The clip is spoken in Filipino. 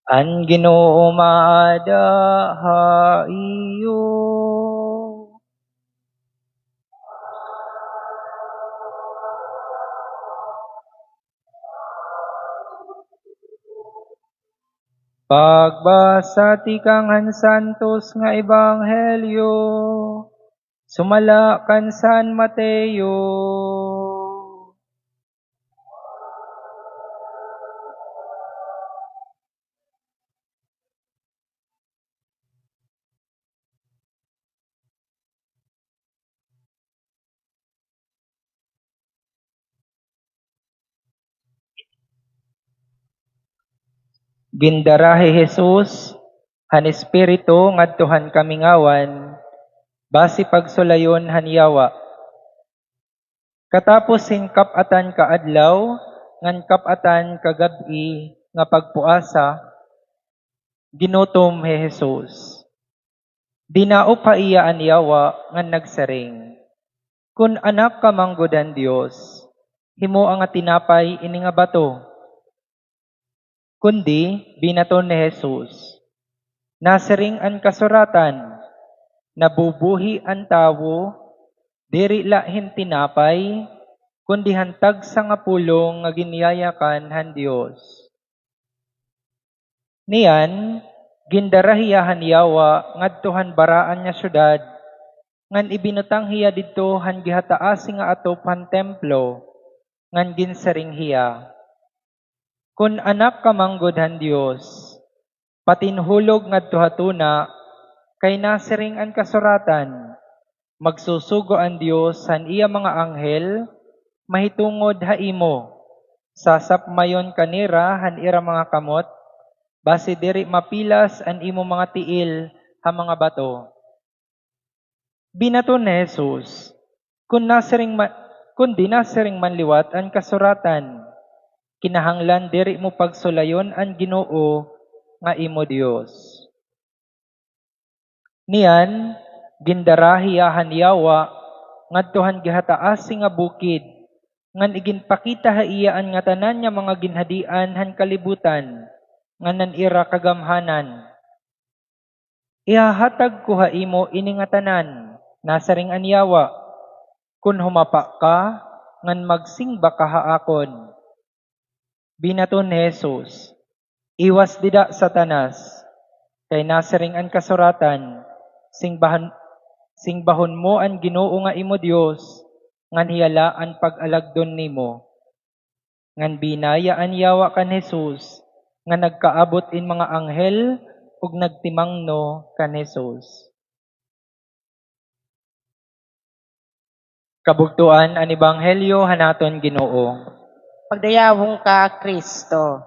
An Ginoo maadahaiyo. Pagbasa ti kang Santos nga Ebanghelyo, sumala kan San Mateo. Gindarahi Jesus, han Espiritu ngadtuhan kami ngawan, basi pagsulayon han yawa. Katapos kap-atan kaadlaw, ngan kap-atan kagabi nga pagpuasa, ginutom he Jesus. Dinaop pa iya an yawa ngan nagsaring. Kun anak ka manggodan Dios, himo ang tinapay ini nga bato. Kundi binaton ni Jesus. Nasaring an kasuratan, nabubuhi ang tawo, diri lahin tinapay, kundi hantag sa nga pulong nga giniyayakan han Dios. Niyan, gindarahiyahan yawa ngadtuhan baraan nga syudad, ngan ibinutang hiya didto han gihataasi nga atop han templo, ngan ginsaring hiya. Kun anak ka manggod han Dios, patinhulog ngadto hatuna, kay nasiring an kasuratan, magsusugo ang Dios han iya mga anghel, mahitungod haimo, sasapmayon kanira han ira mga kamot, basi diri mapilas an imo mga tiil ha mga bato. Binaton ni Jesus, kundi nasiring manliwat ang kasuratan, kinahanglan diri mo pagsulayon ang Ginoo nga imo Dios. Niyan, gindarahiyahan yawa, ngadtuhan gihataasi nga bukid, ngan iginpakita haiyaan nga tanan nga mga ginhadian han kalibutan, nga nanira kagamhanan. Ihahatag ko haimo ini nga tanan, nasaring an yawa, kun humapa ka, ngan magsingba ka haakon. Binaton ni Jesus, iwas dida Satanas, kay nasaring an kasuratan, singbahon mo ang Ginoo nga imo Dios, ngan hiyala ang pag-alagdon nimo. Ngan binaya an yawa kan Jesus, nga nagkaabot in mga anghel, ug nagtimangno kan Jesus. Kabugtuan an Ebanghelyo hanaton Ginoo. Pagdayawong ka, Kristo.